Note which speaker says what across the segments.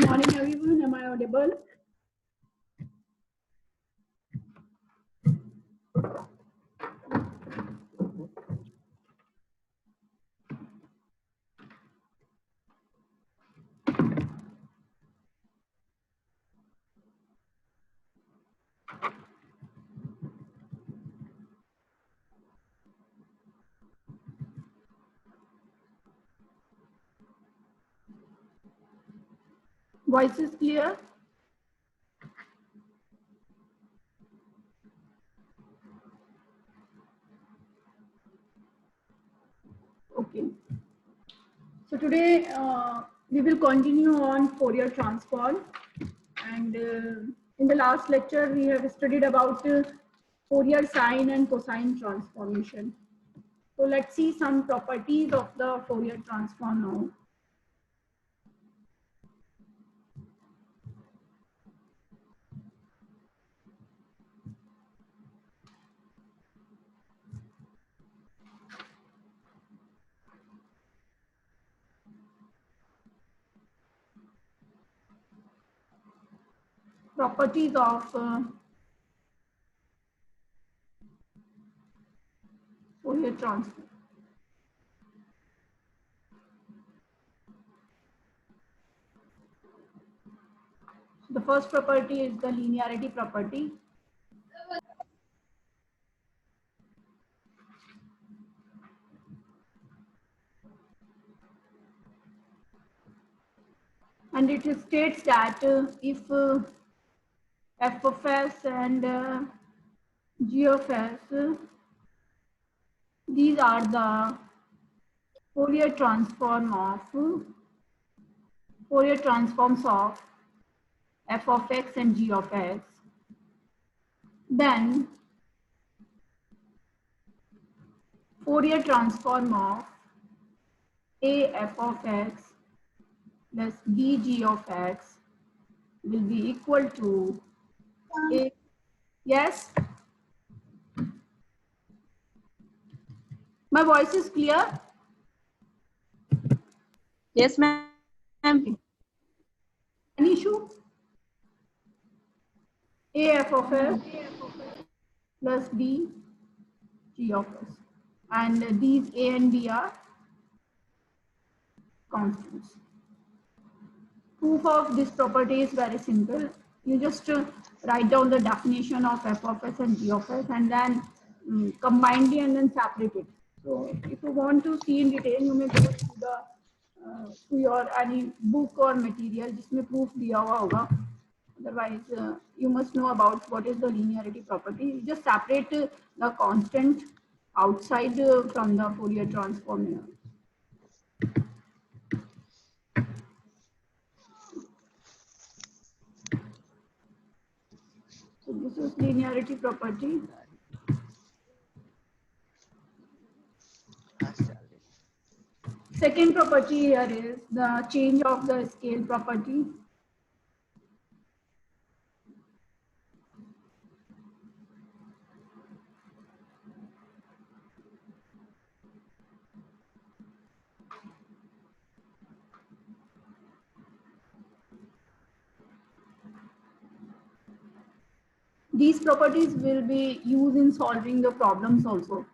Speaker 1: morning, everyone. Am I audible? Voice is clear? Okay. So today we will continue on Fourier transform. And in the last lecture, we have studied about Fourier sine and cosine transformation. So let's see some properties of the Fourier transform now. Properties of Fourier transform. The first property is the linearity property. And it states that if f of s and g of s, these are the Fourier transforms of f of x and g of x, then Fourier transform of a f of x plus b g of x will be equal to a. Yes? My voice is clear?
Speaker 2: Yes, ma'am.
Speaker 1: Any issue? A f of s plus b g of s. And these a and b are constants. Proof of this property is very simple. You just write down the definition of f of s and g of s and then combine it and then separate it. So if you want to see in detail, you may go to your any book or material जिसमें proof दिया हुआ होगा. Otherwise, you must know about what is the linearity property. You just separate the constant outside from the Fourier transform. So this is linearity property. Second property here is the change of the scale property. These properties will be used in solving the problems also.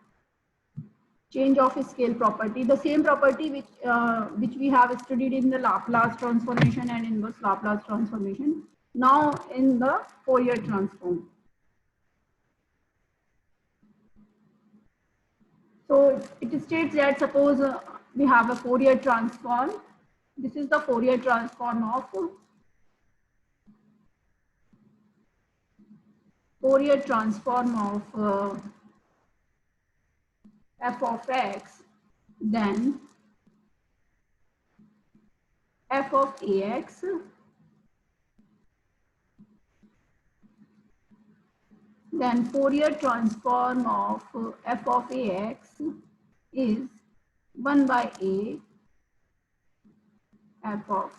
Speaker 1: Change of scale property, the same property which we have studied in the Laplace transformation and inverse Laplace transformation, now in the Fourier transform. So it states that suppose we have a Fourier transform. This is the Fourier transform of f of x, then f of ax then Fourier transform of f of ax is 1 by a f of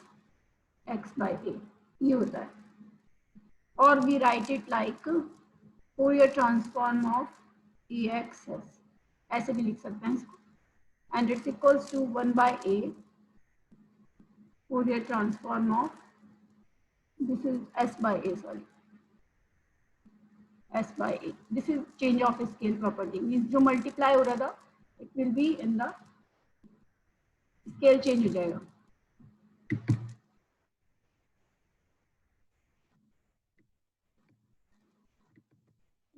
Speaker 1: x by a. ये होता है. Or we write it like Fourier transform of ax ऐसे भी लिख सकते हैं इसको. And it's equals to 1 by a Fourier transform of This is S by A, sorry. S by A. This is change of scale property. Means जो multiply हो रहा था, it will be in the scale change हो जाएगा.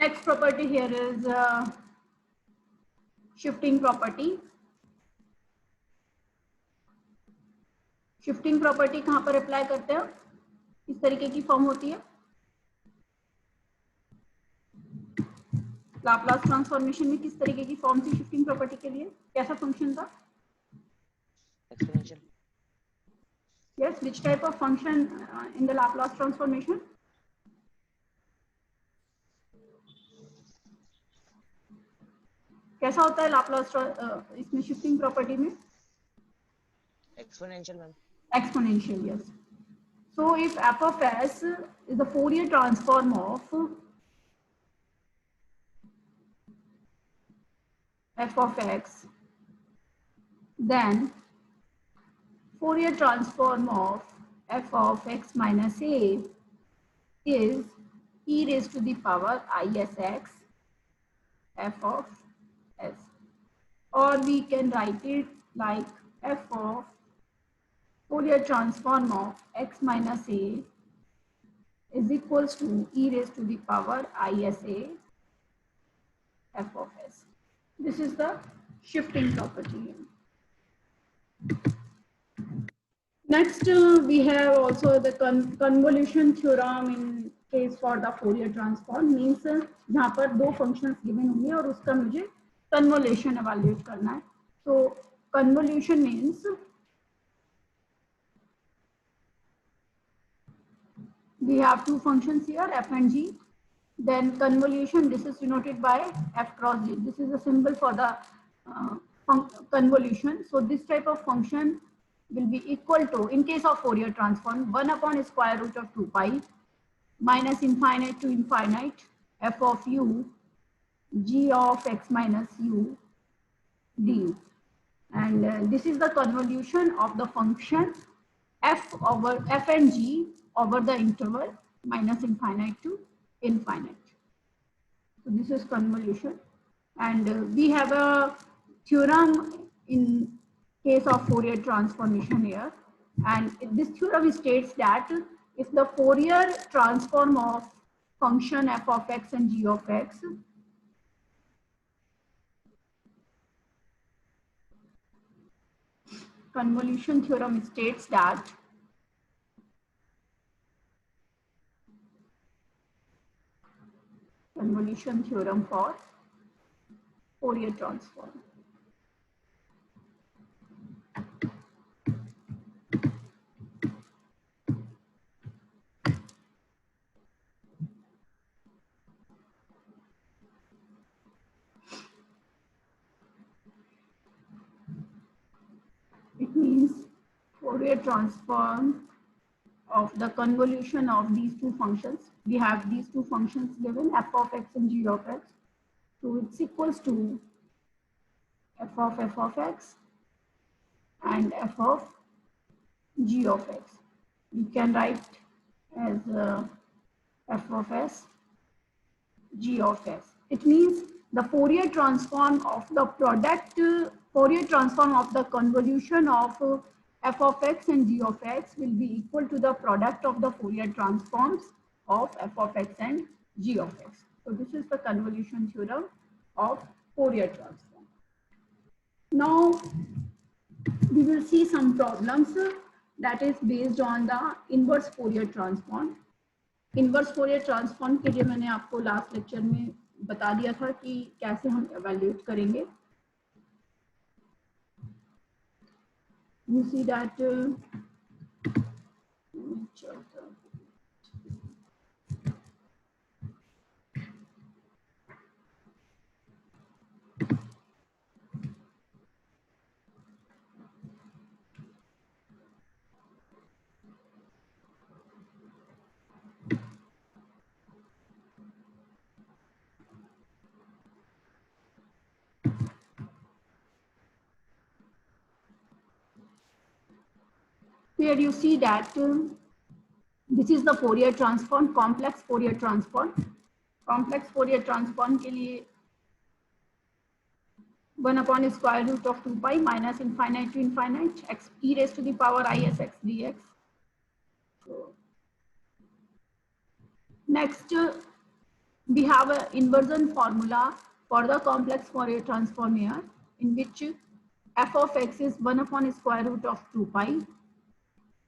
Speaker 1: Next property here is shifting property. Shifting property कहाँ पर apply करते हैं? किस तरीके की फॉर्म होती है? लाप्लास ट्रांसफॉर्मेशन में किस तरीके की फॉर्म थी शिफ्टिंग प्रॉपर्टी के लिए? कैसा फंक्शन था?
Speaker 2: Exponential.
Speaker 1: Yes, which type of function in the Laplace transformation? कैसा होता है लाप्लास इसमें शिफ्टिंग प्रॉपर्टी में?
Speaker 2: Exponential, ma'am.
Speaker 1: Exponential, yes. So if f of s is the Fourier transform of f of x, then Fourier transform of f of x minus a is e raised to the power isx f of s, or we can write it like f of Fourier transform of x minus a is equals to e raised to the power isa f of s. This is the shifting property. Next, we have also the convolution theorem in case for the Fourier transform. Means जहाँ पर दो functions given होंगे और उसका मुझे convolution evaluate करना है. So convolution means we have two functions here, f and g. Then convolution, this is denoted by f cross g. This is a symbol for the convolution. So this type of function will be equal to, in case of Fourier transform, 1 upon square root of 2 pi minus infinite to infinite f of u g of x minus u du. And this is the convolution of the function f over f and g over the interval minus infinite to infinite. So this is convolution, and we have a theorem in case of Fourier transformation here, and this theorem states that if the Fourier transform of function f of x and g of x convolution theorem states that convolution theorem for Fourier transform. It means Fourier transform of the convolution of these two functions. We have these two functions given, f of x and g of x. So it's equals to f of x and f of g of x. We can write as f of s, g of s. It means the Fourier transform of the product, Fourier transform of the convolution of f of x and g of x will be equal to the product of the Fourier transforms of f of x and g of x. So this is the convolution theorem of Fourier transform. Now we will see some problems that is based on the inverse Fourier transform. Inverse Fourier transform के लिए मैंने आपको last lecture में बता दिया था कि कैसे हम एवेल्यूएट करेंगे. You see that here you see that this is the Fourier transform, complex Fourier transform. Complex Fourier transform के लिए 1 upon square root of 2 pi minus infinite to infinite x e raised to the power I s x dx. So next we have an inversion formula for the complex Fourier transform here, in which f of x is 1 upon square root of 2 pi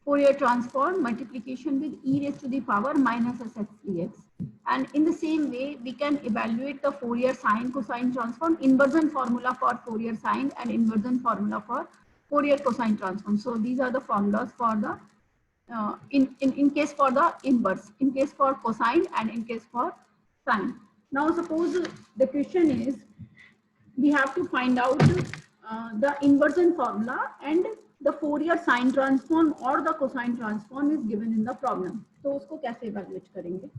Speaker 1: Fourier transform multiplication with e raised to the power minus sx dx. And in the same way, we can evaluate the Fourier sine cosine transform, inversion formula for Fourier sine and inversion formula for Fourier cosine transform. So these are the formulas for the in case for the inverse, in case for cosine and in case for sine. Now suppose the question is we have to find out the inversion formula and the Fourier sine transform or the cosine transform is given in the problem. तो उसको कैसे evaluate करेंगे?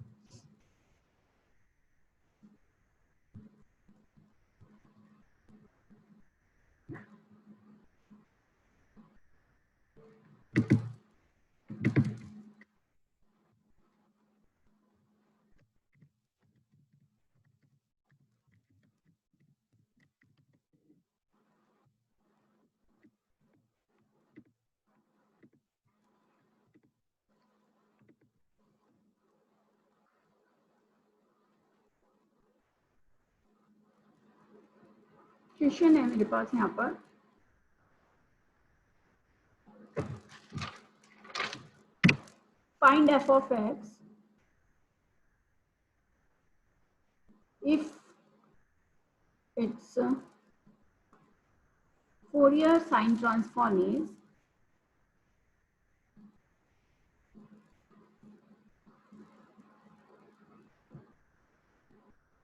Speaker 1: Question है मेरे पास यहाँ पर, find f of x if its Fourier sine transform is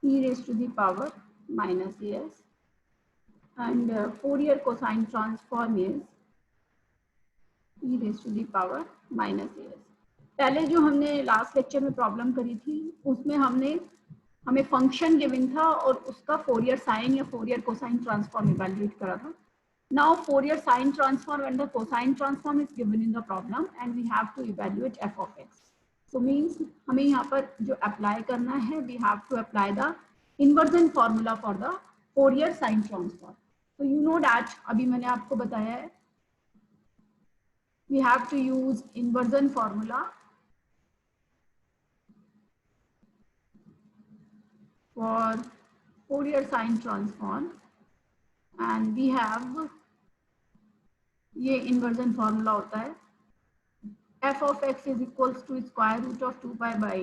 Speaker 1: e raised to the power minus as and Fourier cosine transform is e raised to the power minus as. पहले जो हमने last lecture में problem करी थी उसमें हमें function given था और उसका फोरियर साइन या फोरियर कोसाइन ट्रांसफॉर्म इवैल्यूएट करा था. Now Fourier sine transform and the cosine transform is given in the problem and we have to evaluate f of x. So means हमें यहाँ पर जो अप्लाई करना है, we have to apply the inversion formula for the Fourier sine transform. तो you know that अभी मैंने आपको बताया है, we have to use inversion formula for Fourier sine transform and we have ये inversion formula होता है f of x is equals to square root of 2 pi by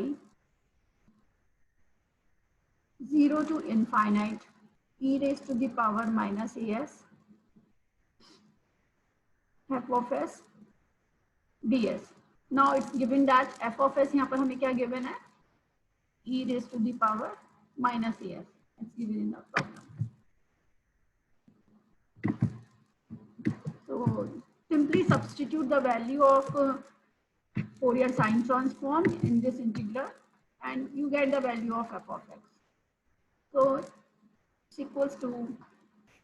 Speaker 1: 0 to infinite e raised to the power minus as f of s ds. Now it's given that f of s यहाँ पर हमें क्या given है, e raised to the power minus as. It's given in the problem. So simply substitute the value of Fourier sine transform in this integral and you get the value of f of x. So it's equals to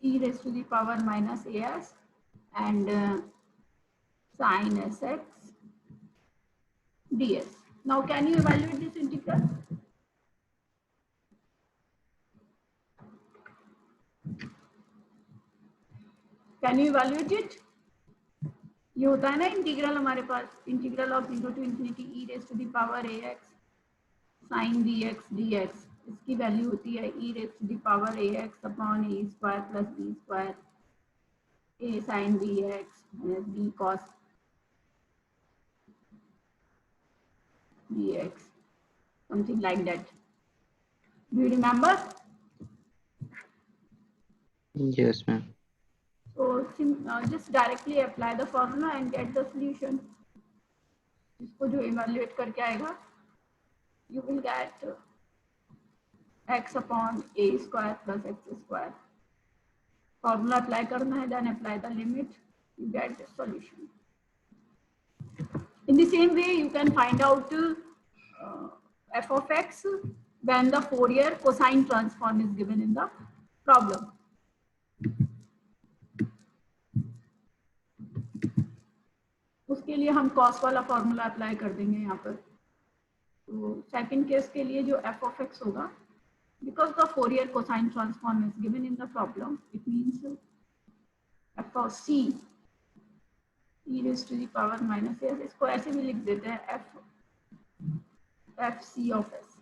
Speaker 1: e raised to the power minus as and sine sx ds. Now can you evaluate this integral? Can you evaluate it? ये होता है ना integral हमारे पास, integral of 0 to infinity e raised to the power ax sin bx dx. इसकी value होती है e raised to the power ax upon a square plus b square a sin bx minus b cos bx, something like that. Do you remember?
Speaker 2: Yes, ma'am.
Speaker 1: So just directly apply the formula and get the solution. इसको जो evaluate करके आएगा, you will get x upon a square plus x square. Formula apply करना है, then apply the limit, you get the solution. In the same way, you can find out f of x when the Fourier cosine transform is given in the problem. उसके लिए हम cos वाला formula apply कर देंगे यहाँ पर. तो second case के लिए जो f of x होगा, because the Fourier cosine transform is given in the problem, it means f of c e raised to the power minus s, इसको ऐसे भी लिख देते हैं f c of s,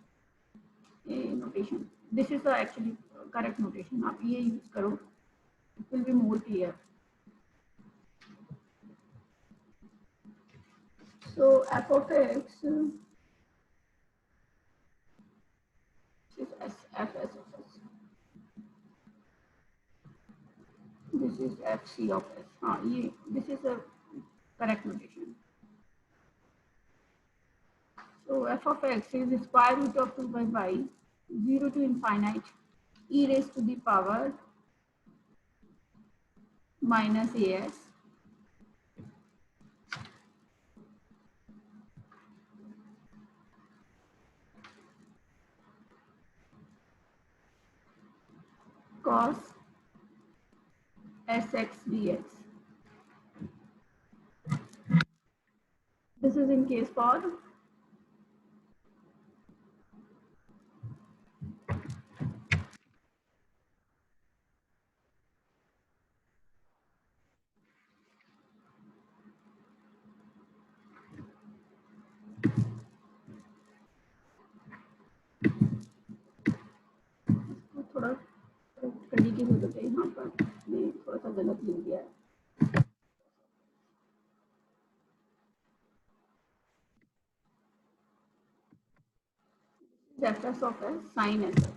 Speaker 1: ये notation. This is the actually correct notation. आप ये use करो, it will be more clear. So f of x is f s of s. This is f c of s. हाँ ये this is a correct notation. So f of x is square root of 2 by y 0 to infinite e raised to the power minus as cos sx dx. This is in case for थोड़ा करने की जरूरत है, यहाँ पर मैं थोड़ा सा गलत लिख दिया है. Fs of s sin sx.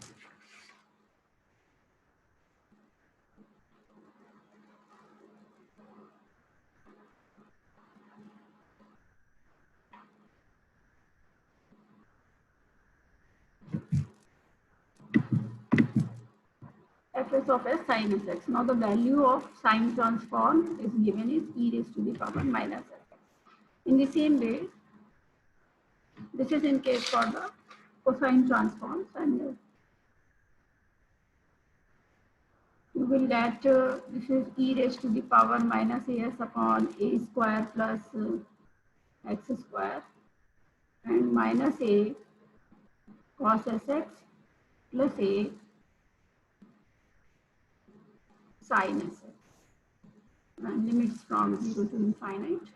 Speaker 1: Fs of s sin sx. Now the value of sine transform is given is e raised to the power minus sx. In the same way, this is in case for the cosine transforms, and you will get this is e raised to the power minus as upon a square plus x square and minus a cos sx plus a sin sx, and limits from 0 to infinite.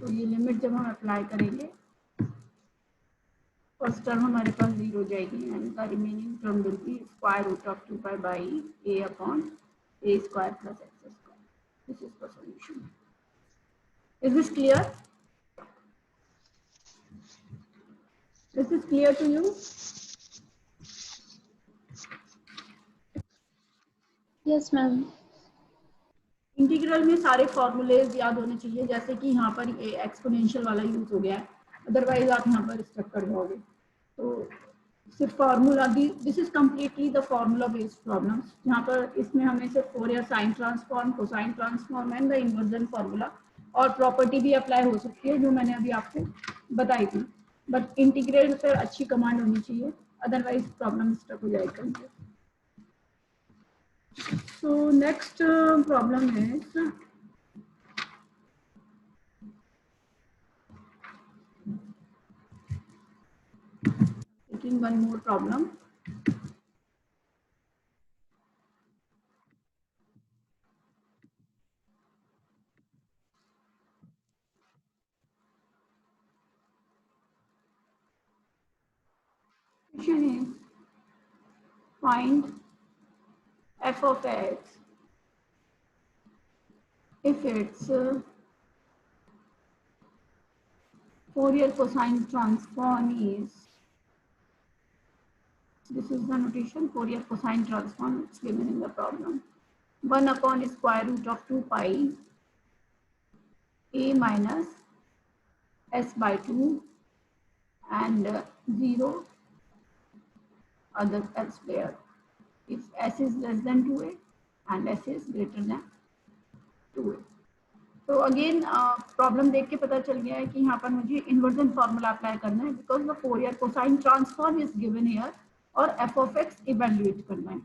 Speaker 1: तो ये limit जब हम apply करेंगे, first term हमारे पास 0 हो जाएगी and the remaining term will be square root of 2 pi by a upon a square plus x square. This is the solution. Is this clear? This is clear to you?
Speaker 3: Yes ma'am.
Speaker 1: Integral में सारे formulas याद होने चाहिए, जैसे कि यहाँ पर exponential वाला यूज हो गया है, अदरवाइज आप यहाँ पर स्टक कर जाओगे. तो सिर्फ formula, this is completely the formula based problems, जहाँ पर इसमें हमें सिर्फ Fourier sine transform, cosine transform and the inversion formula और प्रॉपर्टी भी अप्लाई हो सकती है जो मैंने अभी आपको बताई थी. बट इंटीग्रल पर अच्छी कमांड होनी चाहिए, अदरवाइज प्रॉब्लम स्टक हो जाएगा. So next problem is taking one more problem. Question is find f of x if its Fourier cosine transform is, this is the notation, Fourier cosine transform is given in the problem, 1 upon square root of 2 pi a minus s by 2 and 0 other elsewhere if s is less than 2a and s is greater than 2a. तो again problem देख के पता चल गया है कि यहाँ पर मुझे इन्वर्जन फार्मूला अप्लाई करना है, because the Fourier cosine transform is given here, और एफ ऑफ एक्स इवैल्यूएट करना है.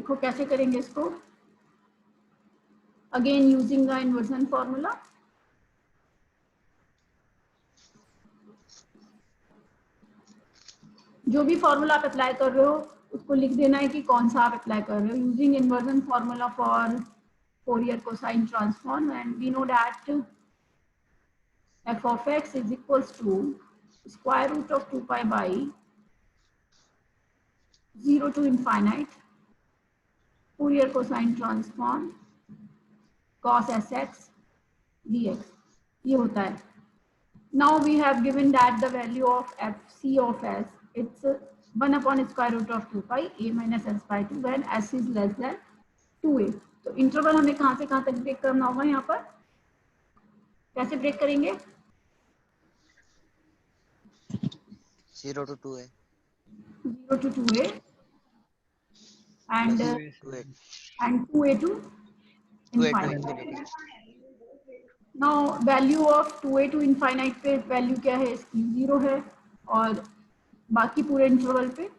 Speaker 1: देखो कैसे करेंगे इसको, again using the inversion formula. जो भी फॉर्मूला आप अप्लाई कर रहे हो उसको लिख देना है कि कौन सा आप अप्लाई कर रहे हो। Using inversion formula for Fourier cosine transform, and we know that f of x is equals to square root of 2 pi by 0 to infinite Fourier cosine transform cos sx dx, ये होता है। Now we have given that the value of fc of s, it's 1 upon square root of 2 pi a minus s by 2 when s is less than 2a। तो interval हमें कहाँ से कहाँ तक break करना होगा, यहाँ पर कैसे ब्रेक करेंगे?
Speaker 3: 0 to 2a
Speaker 1: 0 to 2a and
Speaker 3: plus
Speaker 1: 2a
Speaker 3: 2a
Speaker 1: to
Speaker 3: 2a to
Speaker 1: infinite।
Speaker 3: infinity।
Speaker 1: Now value of 2a to infinite पे वैल्यू क्या है इसकी, 0 है, और बाकी पूरे इंटरवल पे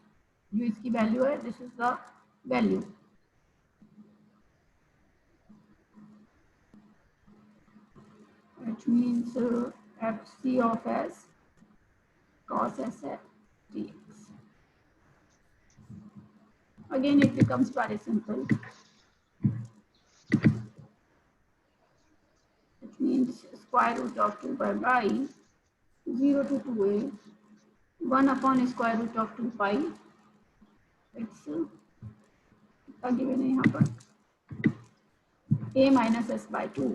Speaker 1: जो इसकी वैल्यू है this is the value. Which means fc of s cos sx dx। Again it becomes very simple, which means square root of 2 pi by 0 to 2a 1 upon square root of 2 pi, it's given है यहाँ पर a minus s by 2।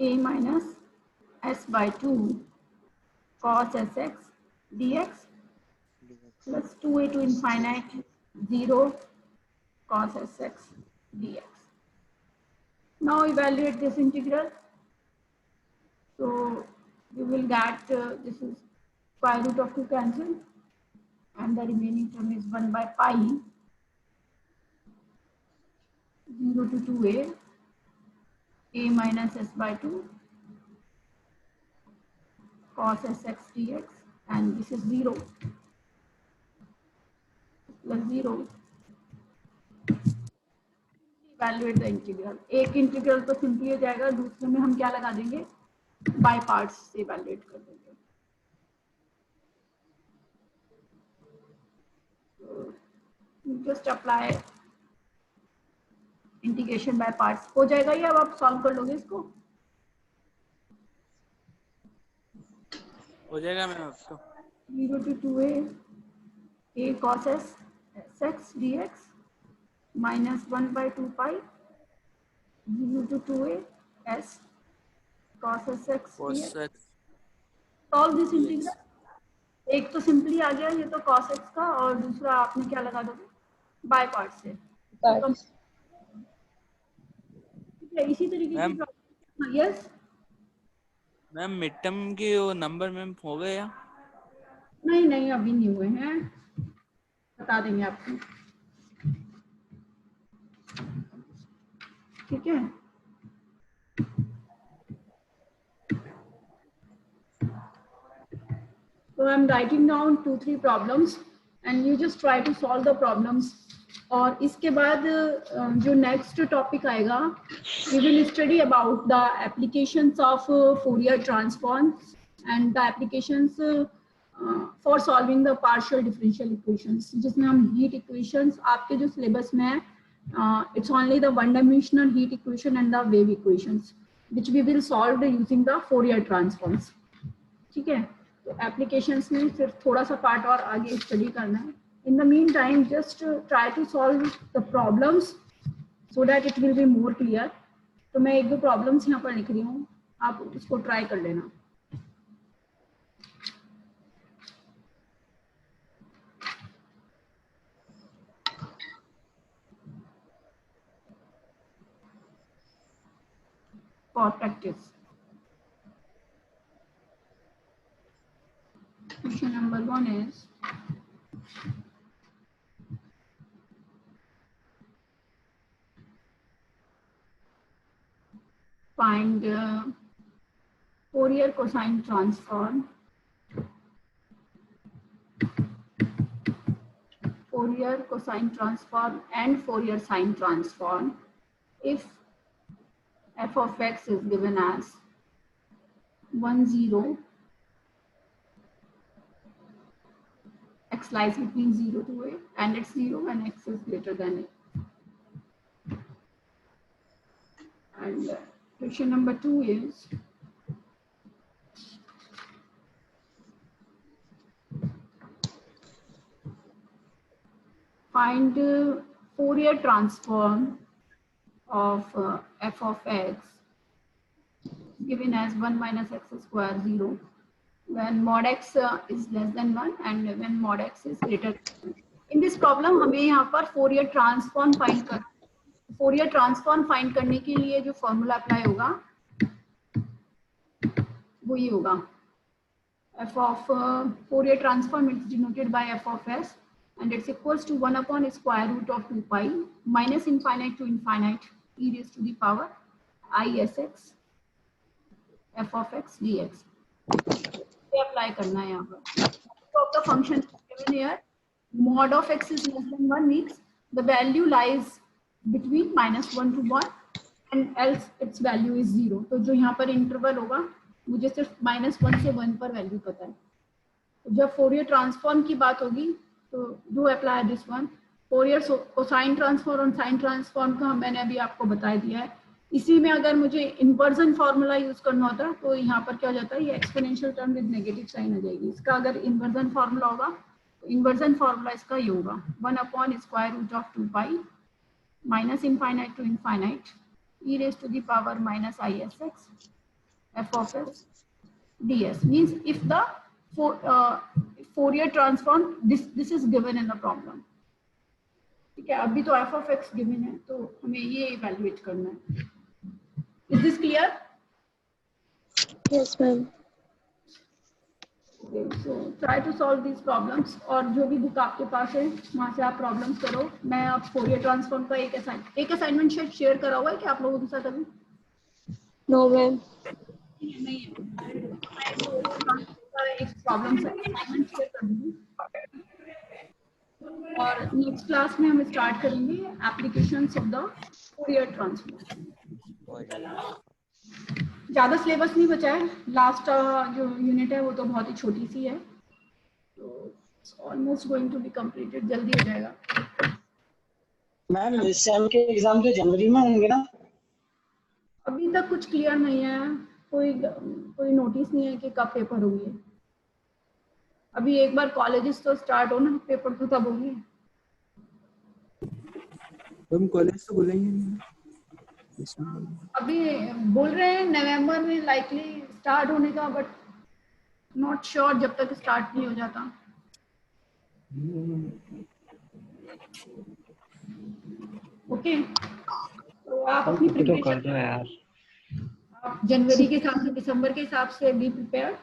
Speaker 1: a minus s by 2 cos sx dx plus 2a to infinite 0 cos sx dx। Now evaluate this integral. So you will get this is square root of 2 cancel and the remaining term is 1 by pi 0 to 2a a minus s by 2 cos sx dx, and this is 0 plus 0। Evaluate the integral, एक integral तो simply हो जाएगा, दूसरे में हम क्या लगा देंगे, बाय पार्ट्स से इवैल्यूएट कर देंगे। Just apply integration by parts, हो जाएगा ये। अब आप सॉल्व कर लोगे इसको,
Speaker 4: हो जाएगा मैम अब तो।
Speaker 1: 0 to 2a a cos sx dx minus 1 by 2 pi 0 to 2a s cos sx dx। Solve this integral, एक तो सिंपली आ गया ये तो cos x का, और दूसरा आपने क्या लगा दोगे, बाय पार्ट से। ठीक है, इसी तरीके की problem. Yes
Speaker 4: ma'am mid term के वो नंबर मैम हो गए या
Speaker 1: नहीं नहीं अभी नहीं हुए हैं, बता देंगे आपको। ठीक है, so I'm writing down 2-3 problems and you just try to solve the problems। और इसके बाद जो नेक्स्ट टॉपिक आएगा, we will study about the applications of Fourier transform and the applications for solving the partial differential equations, जिसमें हम heat equations, आपके जो syllabus में है it's only the one dimensional heat equation and the wave equations which we will solve using the Fourier transforms। ठीक है, तो applications में सिर्फ थोड़ा सा पार्ट और आगे स्टडी करना है। In the mean time just try to solve the problems so that it will be more clear. तो मैं एक दो प्रॉब्लम्स यहाँ पर लिख रही हूँ, आप इसको ट्राई कर लेना। for practice. Question number 1 is find Fourier cosine transform. Fourier cosine transform and Fourier sine transform if f of x is given as 1, 0, x lies between 0 to a, and it's 0 when x is greater than a. And question number 2 is find Fourier transform of f of x given as 1 minus x square 0 when mod x is less than 1 and when mod x is greater than 1. In this problem हमें यहाँ पर Fourier transform find कर Fourier transform find करने के लिए जो formula apply होगा वो ये होगा f of Fourier transform is denoted by f of s and it's equals to 1 upon square root of 2 pi minus infinite to infinite e raised to the power isx f of x dx. ये apply करना है यहाँ पर. So of the function given here, mod of x is less than 1 means the value lies between -1 to 1 and else its value is 0. तो जो यहाँ पर interval होगा मुझे सिर्फ -1 से 1 पर वैल्यू पता है. तो जब फोरियर ट्रांसफॉर्म की बात होगी तो do apply this one. Fourier cosine transform और साइन ट्रांसफॉर्म का मैंने अभी आपको बता दिया है. इसी में अगर मुझे इन्वर्जन फार्मूला यूज करना होता है तो यहाँ पर क्या हो जाता है, ये exponential term with negative sign आ जाएगी. इसका अगर इन्वर्जन फार्मूला होगा तो इन्वर्जन फार्मूला इसका ये होगा 1 upon square root of 2 pi minus infinite to infinite e raised to the power minus isx f of s ds. Means if the Fourier transform this is given in the problem. ठीक है, अभी तो f of x given है तो हमें ये evaluate करना है. Is this clear?
Speaker 5: Yes, ma'am.
Speaker 1: Okay, so try to solve these problems. और जो भी बुक आपके पास है वहाँ से आप प्रॉब्लम्स करो. मैं आप फोरियर ट्रांसफॉर्म का एक असाइनमेंट शेयर करा हुआ है कि आप लोगों के साथ अभी
Speaker 5: No, ma'am.
Speaker 1: नहीं है. एक प्रॉब्लम असाइनमेंट शेयर कर दूँगी और नेक्स्ट क्लास में हम स्टार्ट करेंगे applications of the Fourier transform. ज़्यादा सिलेबस नहीं बचा है. लास्ट जो यूनिट है वो तो बहुत ही छोटी सी है, तो almost going to be completed. जल्दी हो जाएगा.
Speaker 6: मैम इस सेम के एग्जाम तो जनवरी में होंगे ना?
Speaker 1: अभी तक कुछ क्लियर नहीं है. कोई नोटिस नहीं है कि कब पेपर होंगे. अभी एक बार कॉलेजेस तो स्टार्ट हो ना, पेपर तो तब होंगे.
Speaker 7: हम कॉलेज तो बोलेंगे नहीं.
Speaker 1: अभी बोल रहे हैं नवंबर में लाइकली स्टार्ट होने का, बट नॉट श्योर जब तक स्टार्ट नहीं हो जाता. ओके, तो आप अपनी
Speaker 2: तो कर
Speaker 1: प्रिपरेशन
Speaker 2: दो यार.
Speaker 1: आप जनवरी के हिसाब से दिसंबर के हिसाब से बी प्रिपेयर.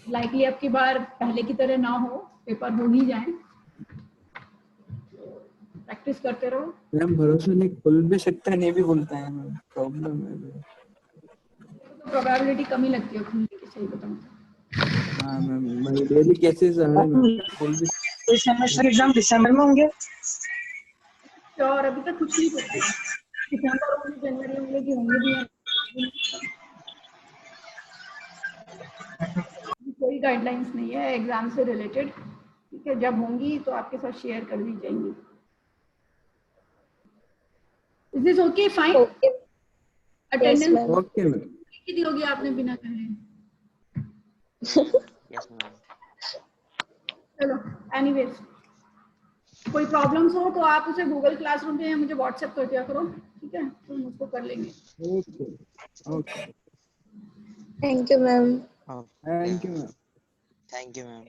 Speaker 1: लाइकली अब की बार पहले की तरह ना हो, पेपर हो ही जाए. प्रैक्टिस करते रहो.
Speaker 7: मैम भरोसा नहीं, खुल भी सकता है नहीं भी खुलता है. मैम प्रॉब्लम है.
Speaker 1: तो प्रोबेबिलिटी कम ही लगती है खुलने की, सही बताऊं.
Speaker 7: हाँ मैम, मैं डेली केसेस आ रहे हैं. खुल भी
Speaker 6: इस सेमेस्टर एग्जाम दिसंबर में होंगे?
Speaker 1: और अभी तक कुछ नहीं पता है. दिसंबर होंगे, जनवरी होंगे कि होंगे भी नहीं. कोई गाइडलाइंस नहीं है एग्जाम से रिलेटेड. ठीक है, जब होंगी तो आपके साथ शेयर कर दी जाएंगी. Is this okay? Fine.
Speaker 5: Okay.
Speaker 1: Attendance
Speaker 5: ma'am.
Speaker 7: Okay ma'am.
Speaker 1: कितनी होगी आपने बिना कहे?
Speaker 3: Yes, ma'am.
Speaker 1: चलो, एनीवेज कोई प्रॉब्लम्स हो तो आप उसे गूगल क्लासरूम पे या मुझे व्हाट्सएप कर दिया करो. ठीक है, तो हम उसको कर लेंगे.
Speaker 7: Okay okay.
Speaker 5: Thank you, ma'am.
Speaker 7: Thank you ma'am.
Speaker 3: Thank you, ma'am.